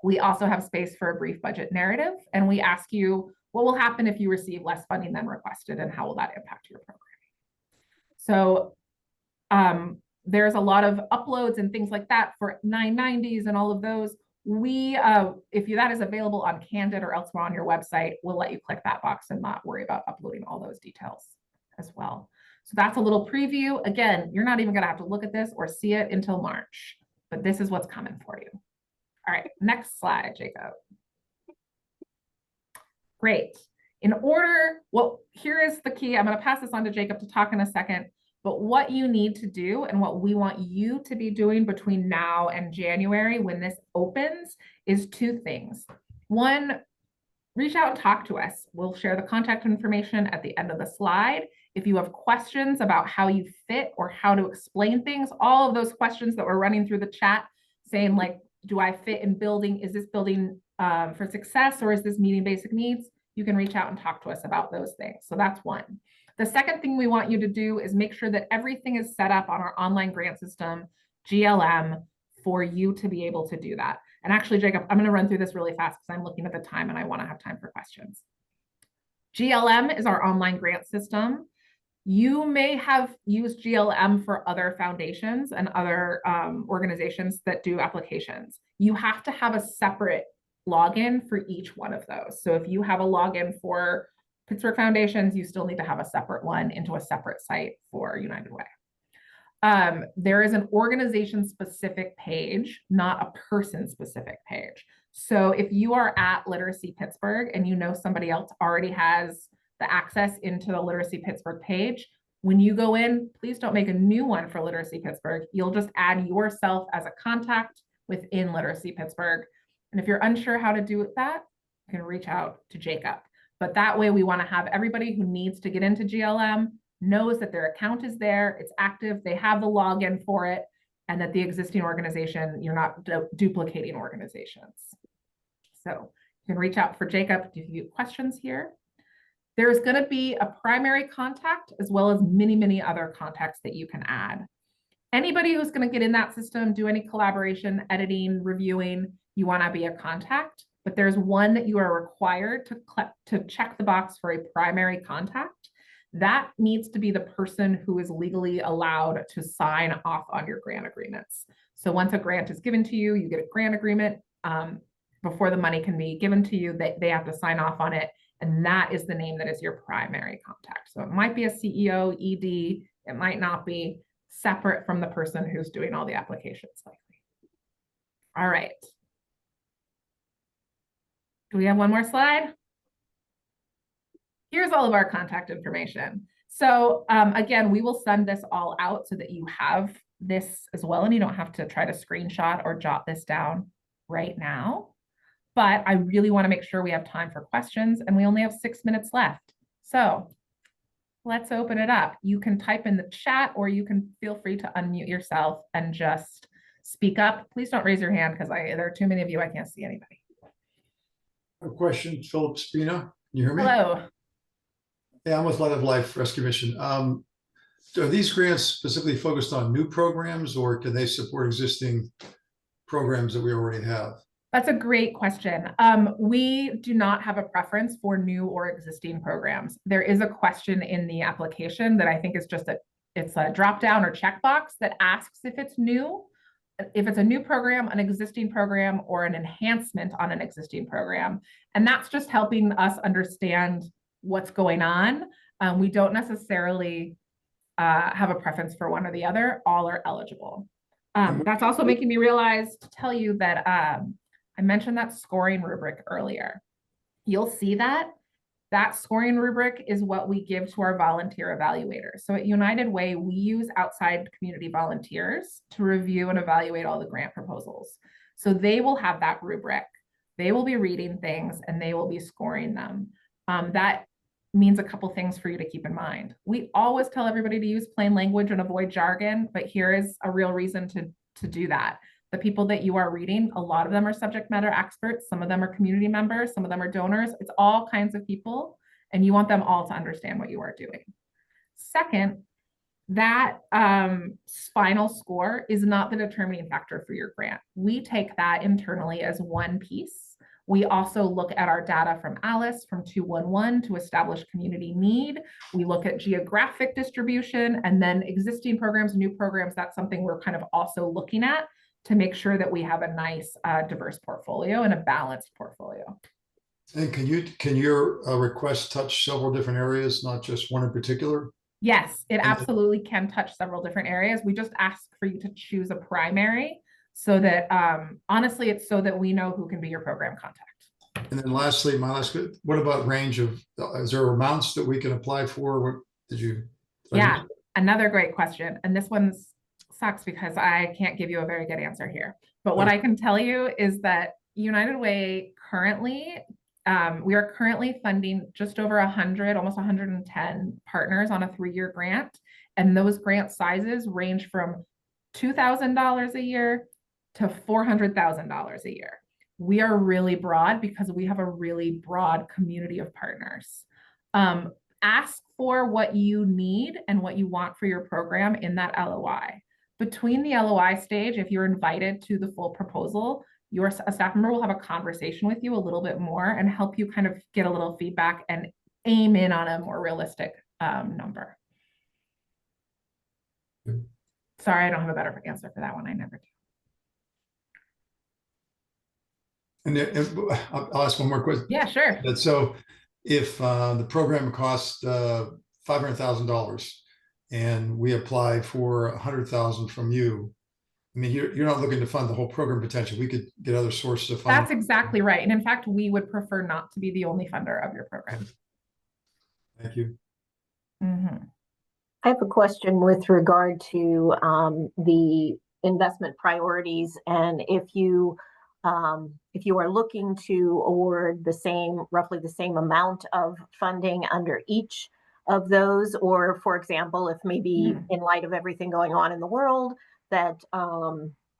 We also have space for a brief budget narrative, and we ask you what will happen if you receive less funding than requested, and how will that impact your programming. So there's a lot of uploads and things like that for 990s and all of those. If that is available on Candid or elsewhere on your website, we'll let you click that box and not worry about uploading all those details as well. So that's a little preview. Again, you're not even going to have to look at this or see it until March, but this is what's coming for you. All right, next slide, Jacob. Great. Here is the key. I'm going to pass this on to Jacob to talk in a second, but what you need to do and what we want you to be doing between now and January when this opens is 2 things. One, reach out and talk to us. We'll share the contact information at the end of the slide. If you have questions about how you fit or how to explain things, all of those questions that we're running through the chat saying like, do I fit in building? Is this building for success, or is this meeting basic needs? You can reach out and talk to us about those things. So that's one. The second thing we want you to do is make sure that everything is set up on our online grant system, GLM, for you to be able to do that. And actually, Jacob, I'm going to run through this really fast because I'm looking at the time and I want to have time for questions. GLM is our online grant system. You may have used GLM for other foundations and other organizations that do applications. You have to have a separate login for each one of those. So if you have a login for Pittsburgh Foundations, you still need to have a separate one into a separate site for United Way. There is an organization-specific page, not a person-specific page. So if you are at Literacy Pittsburgh and you know somebody else already has the access into the Literacy Pittsburgh page, when you go in, please don't make a new one for Literacy Pittsburgh. You'll just add yourself as a contact within Literacy Pittsburgh. And if you're unsure how to do that, you can reach out to Jacob. But that way we want to have everybody who needs to get into GLM knows that their account is there, it's active, they have the login for it, and that the existing organization, you're not duplicating organizations. So you can reach out for Jacob if you have questions here. There's going to be a primary contact as well as many, many other contacts that you can add. Anybody who's going to get in that system, do any collaboration, editing, reviewing, you want to be a contact, but there's one that you are required to check the box for a primary contact. That needs to be the person who is legally allowed to sign off on your grant agreements. So once a grant is given to you, you get a grant agreement. Before the money can be given to you, they have to sign off on it. And that is the name that is your primary contact. So it might be a CEO, ED, it might not be, separate from the person who's doing all the applications likely. All right. Do we have one more slide? Here's all of our contact information. So again, we will send this all out so that you have this as well, and you don't have to try to screenshot or jot this down right now. But I really want to make sure we have time for questions, and we only have 6 minutes left. So let's open it up. You can type in the chat, or you can feel free to unmute yourself and just speak up. Please don't raise your hand because there are too many of you. I can't see anybody. A question, Philip Spina. Can you hear me? Hello. Yeah, I'm with Light of Life Rescue Mission. Are these grants specifically focused on new programs, or can they support existing programs that we already have? That's a great question. We do not have a preference for new or existing programs. There is a question in the application that I think is just it's a drop down or checkbox that asks if it's new if it's a new program, an existing program, or an enhancement on an existing program. And that's just helping us understand what's going on. We don't necessarily have a preference for one or the other. All are eligible. That's also making me realize to tell you that I mentioned that scoring rubric earlier. You'll see that scoring rubric is what we give to our volunteer evaluators. So at United Way, we use outside community volunteers to review and evaluate all the grant proposals. So they will have that rubric. They will be reading things and they will be scoring them. That means a couple things for you to keep in mind. We always tell everybody to use plain language and avoid jargon, but here is a real reason to do that. The people that you are reading, a lot of them are subject matter experts. Some of them are community members. Some of them are donors. It's all kinds of people, and you want them all to understand what you are doing. Second, that final score is not the determining factor for your grant. We take that internally as one piece. We also look at our data from Alice from 211 to establish community need. We look at geographic distribution and then existing programs, new programs. That's something we're kind of also looking at to make sure that we have a nice diverse portfolio and a balanced portfolio. And can your request touch several different areas, not just one in particular? Yes, it absolutely can touch several different areas. We just ask for you to choose a primary so that honestly, it's so that we know who can be your program contact. And then lastly, what about range of, is there amounts that we can apply for? What did you? Yeah, another great question. And this one sucks because I can't give you a very good answer here. But what I can tell you is that United Way currently, we are currently funding just over 100, almost 110 partners on a 3-year grant. And those grant sizes range from $2,000 a year to $400,000 a year. We are really broad because we have a really broad community of partners. Ask for what you need and what you want for your program in that LOI. Between the LOI stage, if you're invited to the full proposal, a staff member will have a conversation with you a little bit more and help you kind of get a little feedback and aim in on a more realistic number. Sorry, I don't have a better answer for that one. I never do. And I'll ask one more question. Yeah, sure. So if the program costs $500,000 and we apply for $100,000 from you, I mean, you're not looking to fund the whole program potential. We could get other sources of funding. That's exactly right. And in fact, we would prefer not to be the only funder of your program. Thank you. Mm-hmm. I have a question with regard to the investment priorities, and if you are looking to award roughly the same amount of funding under each of those, or for example, if maybe in light of everything going on in the world, that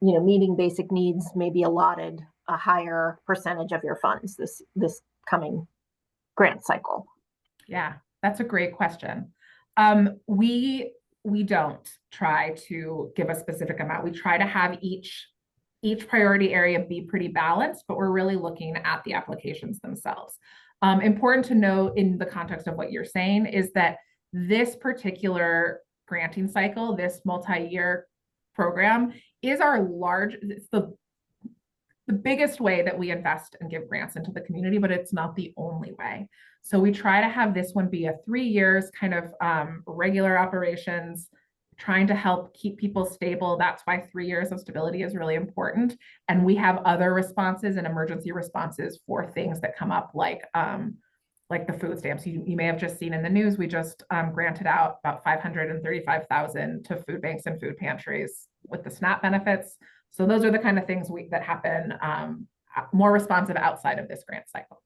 meeting basic needs may be allotted a higher percentage of your funds this coming grant cycle. Yeah, that's a great question. We don't try to give a specific amount. We try to have each priority area be pretty balanced, but we're really looking at the applications themselves. Important to know in the context of what you're saying is that this particular granting cycle, this multi-year program is it's the biggest way that we invest and give grants into the community, but it's not the only way. So we try to have this one be a 3 years kind of regular operations, trying to help keep people stable. That's why 3 years of stability is really important. And we have other responses and emergency responses for things that come up like the food stamps. You may have just seen in the news, we just granted out about $535,000 to food banks and food pantries with the SNAP benefits. So those are the kind of things that happen more responsive outside of this grant cycle.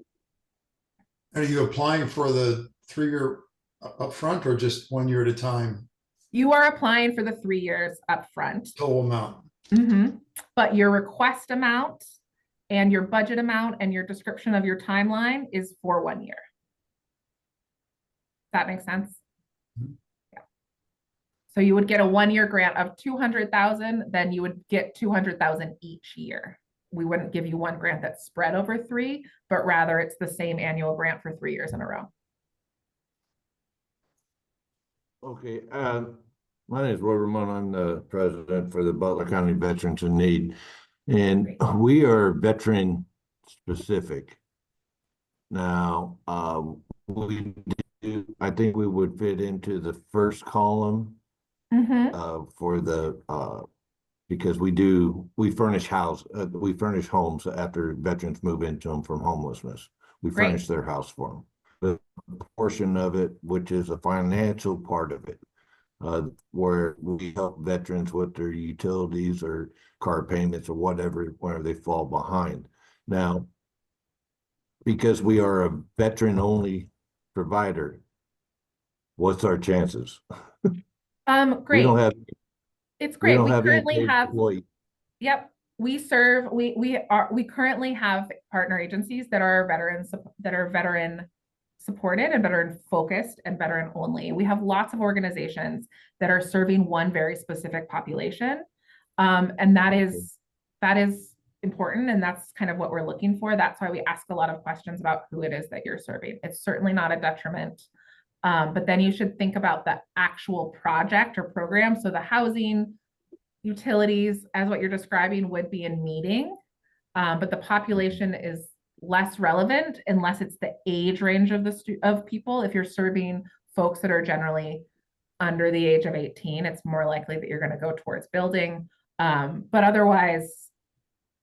Are you applying for the 3-year upfront or just 1 year at a time? You are applying for the 3 years upfront. Total amount. Mm-hmm. But your request amount and your budget amount and your description of your timeline is for 1 year. That makes sense? Mm-hmm. Yeah. So you would get a 1 year grant of $200,000, then you would get $200,000 each year. We wouldn't give you one grant that's spread over 3, but rather it's the same annual grant for 3 years in a row. Okay. My name is Roy Ramon. I'm the president for the Butler County Veterans in Need. And we are veteran specific. Now, I think we would fit into the first column for the because we furnish homes after veterans move into them from homelessness. We furnish their house for them. The portion of it, which is a financial part of it, where we help veterans with their utilities or car payments or whatever, where they fall behind. Now, because we are a veteran-only provider, what's our chances? Great. We don't have. It's great. We We don't have any currently have. employee. Yep. We currently have partner agencies that are veteran supported and veteran focused and veteran only. We have lots of organizations that are serving one very specific population. And that is important. And that's kind of what we're looking for. That's why we ask a lot of questions about who it is that you're serving. It's certainly not a detriment. But then you should think about the actual project or program. So the housing, utilities, as what you're describing, would be in meeting. But the population is less relevant unless it's the age range of people. If you're serving folks that are generally under the age of 18, it's more likely that you're going to go towards building. But otherwise,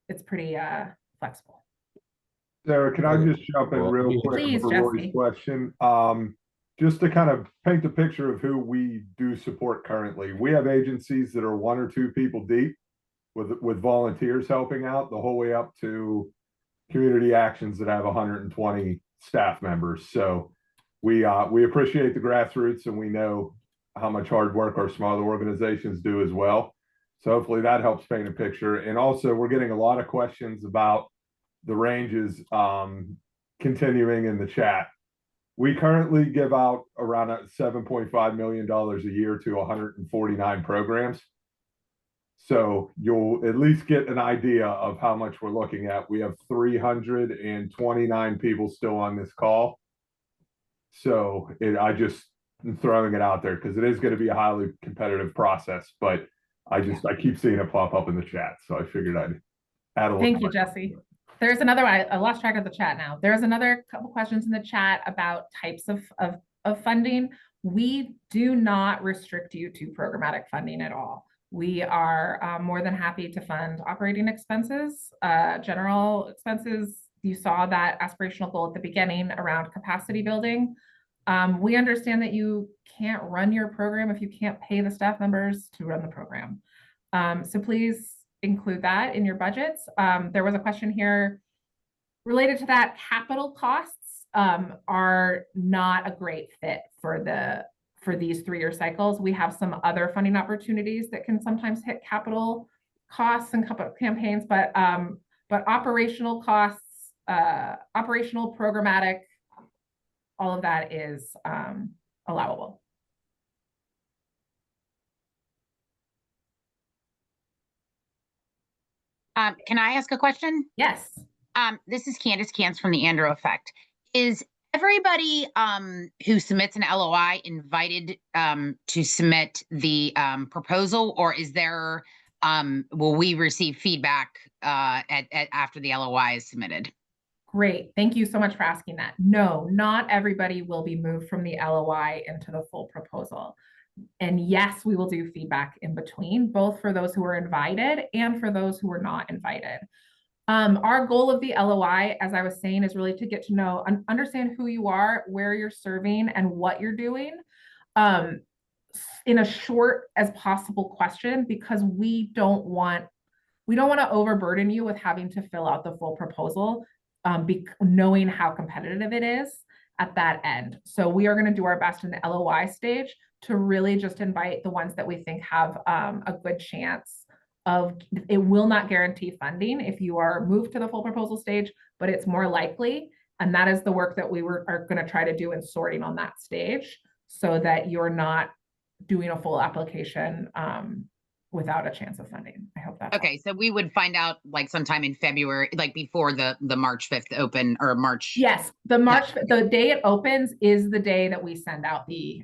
it's pretty flexible. Sarah, can I just jump in real quick Please, for Roy's Jesse. question? Just to kind of paint the picture of who we do support currently. We have agencies that are 1 or 2 people deep with volunteers helping out, the whole way up to community actions that have 120 staff members. So we appreciate the grassroots, and we know how much hard work our smaller organizations do as well. So hopefully that helps paint a picture. And also, we're getting a lot of questions about the ranges continuing in the chat. We currently give out around $7.5 million a year to 149 programs. So you'll at least get an idea of how much we're looking at. We have 329 people still on this call. So I just am throwing it out there because it is going to be a highly competitive process, but I keep seeing it pop up in the chat. So I figured I'd add a little. Thank you, Jesse. There's another one. I lost track of the chat now. There's another couple questions in the chat about types of funding. We do not restrict you to programmatic funding at all. We are more than happy to fund operating expenses, general expenses. You saw that aspirational goal at the beginning around capacity building. We understand that you can't run your program if you can't pay the staff members to run the program. So please include that in your budgets. There was a question here related to that. Capital costs are not a great fit for these 3-year cycles. We have some other funding opportunities that can sometimes hit capital costs and campaigns, but operational costs, operational, programmatic, all of that is allowable. Can I ask a question? Yes. This is Candace Cans from the Andrew Effect. Is everybody who submits an LOI invited to submit the proposal, or is there will we receive feedback after the LOI is submitted? Great. Thank you so much for asking that. No, not everybody will be moved from the LOI into the full proposal. And yes, we will do feedback in between, both for those who were invited and for those who were not invited. Our goal of the LOI, as I was saying, is really to get to know and understand who you are, where you're serving, and what you're doing in a short as possible question, because we don't want to overburden you with having to fill out the full proposal, knowing how competitive it is at that end. So we are going to do our best in the LOI stage to really just invite the ones that we think have a good chance of. It will not guarantee funding if you are moved to the full proposal stage, but it's more likely. And that is the work that we are going to try to do in sorting on that stage, so that you're not doing a full application without a chance of funding. I hope that's okay. So we would find out like sometime in February, like before the March 5th open, or March. Yes, the day it opens is the day that we send out the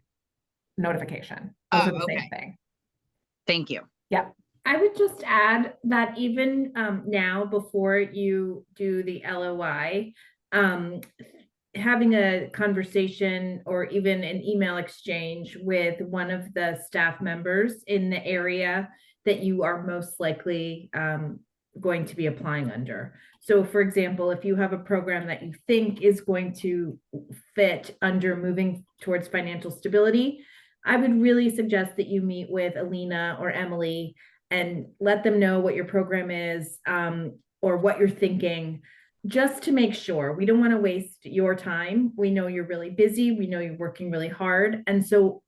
notification. Those are the same thing. Thank you. Yep. I would just add that even now, before you do the LOI, having a conversation or even an email exchange with one of the staff members in the area that you are most likely going to be applying under. So for example, if you have a program that you think is going to fit under moving towards financial stability, I would really suggest that you meet with Alina or Emily and let them know what your program is, or what you're thinking, just to make sure. We don't want to waste your time. We know you're really busy. We know you're working really hard. And so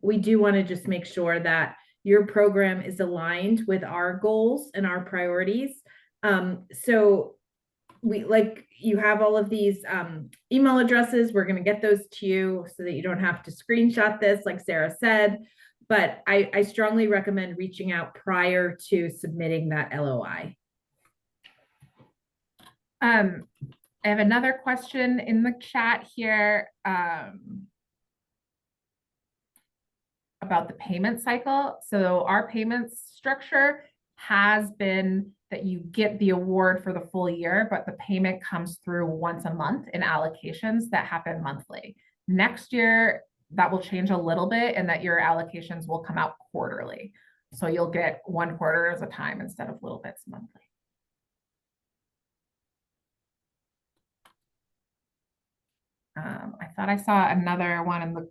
we do want to just make sure that your program is aligned with our goals and our priorities. So you have all of these email addresses. We're going to get those to you so that you don't have to screenshot this, like Sarah said. But I strongly recommend reaching out prior to submitting that LOI. I have another question in the chat here about the payment cycle. So our payments structure has been that you get the award for the full year, but the payment comes through once a month in allocations that happen monthly. Next year, that will change a little bit, and that your allocations will come out quarterly. So you'll get one quarter at a time instead of little bits monthly. I thought I saw another one in the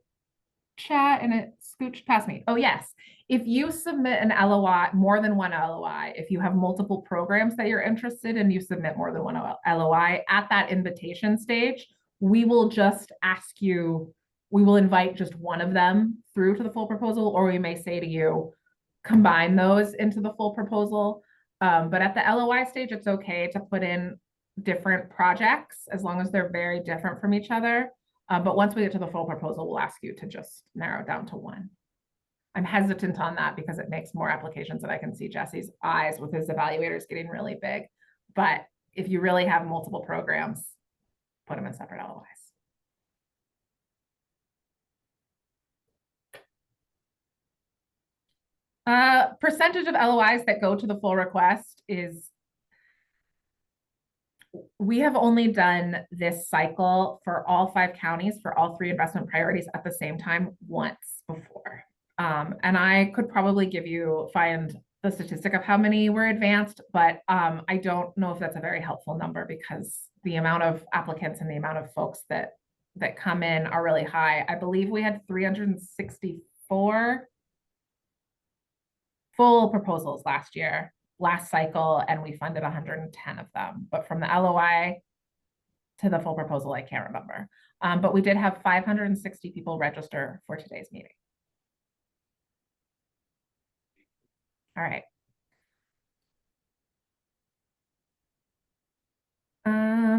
chat and it scooched past me. Oh yes, if you submit an LOI, more than one LOI, if you have multiple programs that you're interested in, you submit more than one LOI at that invitation stage, we will just ask you, we will invite just one of them through to the full proposal, or we may say to you, combine those into the full proposal. But at the LOI stage, it's okay to put in different projects as long as they're very different from each other. But once we get to the full proposal, we'll ask you to just narrow it down to one. I'm hesitant on that because it makes more applications, and I can see Jesse's eyes with his evaluators getting really big. But if you really have multiple programs, put them in separate LOIs. Percentage of LOIs that go to the full request is, we have only done this cycle for all 5 counties for all 3 investment priorities at the same time once before. And I could probably find the statistic of how many were advanced, but I don't know if that's a very helpful number because the amount of applicants and the amount of folks that come in are really high. I believe we had 364 full proposals last cycle, and we funded 110 of them. But from the LOI to the full proposal, I can't remember. But we did have 560 people register for today's meeting. All right.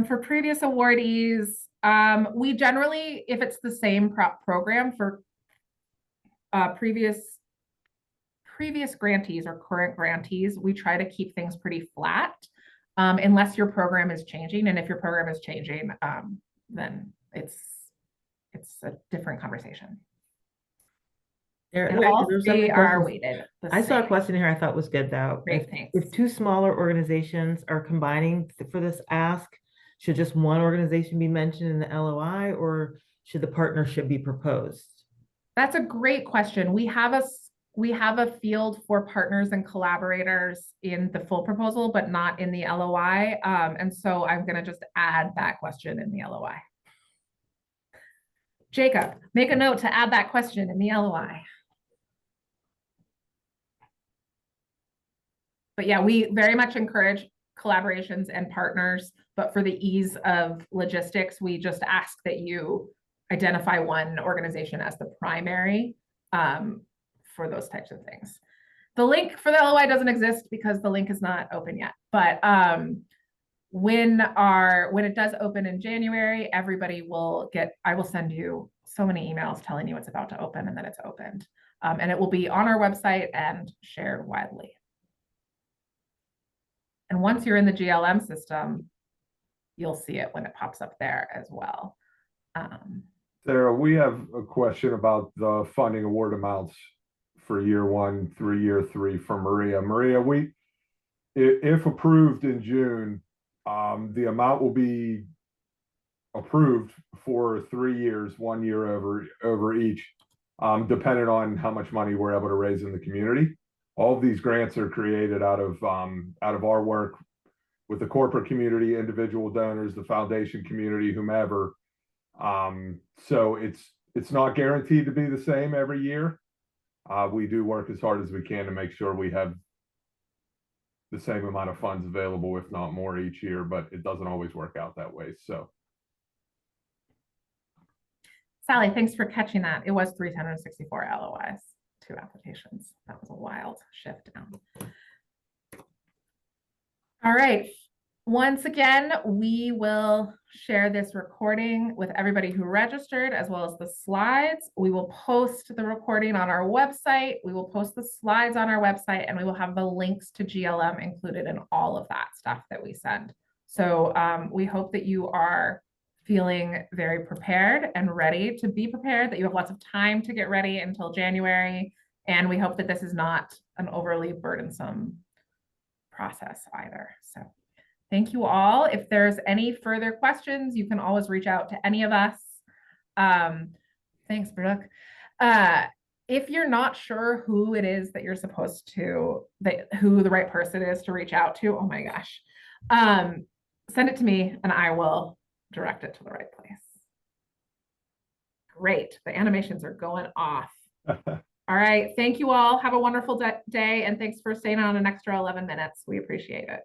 For previous awardees, we generally, if it's the same program for previous grantees or current grantees, we try to keep things pretty flat unless your program is changing. And if your program is changing, then it's a different conversation. And all 3 are weighted. I saw a question here I thought was good though. Great, thanks. If 2 smaller organizations are combining for this ask, should just one organization be mentioned in the LOI, or should the partnership be proposed? That's a great question. We have a field for partners and collaborators in the full proposal, but not in the LOI. And so I'm going to just add that question in the LOI. Jacob, make a note to add that question in the LOI. But yeah, we very much encourage collaborations and partners, but for the ease of logistics, we just ask that you identify one organization as the primary for those types of things. The link for the LOI doesn't exist because the link is not open yet, but when it does open in January, everybody will I will send you so many emails telling you it's about to open and that it's opened. And it will be on our website and shared widely. And once you're in the GLM system, you'll see it when it pops up there as well. Sarah, we have a question about the funding award amounts for year 1 through year 3 for Maria. Maria, if approved in June, the amount will be approved for 3 years, 1 year over each, depending on how much money we're able to raise in the community. All of these grants are created out of our work with the corporate community, individual donors, the foundation community, whomever. So it's not guaranteed to be the same every year. We do work as hard as we can to make sure we have the same amount of funds available, if not more, each year, but it doesn't always work out that way. So, Sally, thanks for catching that. It was 364 LOIs, 2 applications. That was a wild shift down. All right. Once again, we will share this recording with everybody who registered, as well as the slides. We will post the recording on our website. We will post the slides on our website, and we will have the links to GLM included in all of that stuff that we send. So we hope that you are feeling very prepared and ready to be prepared, that you have lots of time to get ready until January. And we hope that this is not an overly burdensome process either. So thank you all. If there's any further questions, you can always reach out to any of us. Thanks, Brooke. If you're not sure who it is that you're supposed to, who the right person is to reach out to, oh my gosh, send it to me and I will direct it to the right place. Great. The animations are going off. All right. Thank you all. Have a wonderful day. And thanks for staying on an extra 11 minutes. We appreciate it.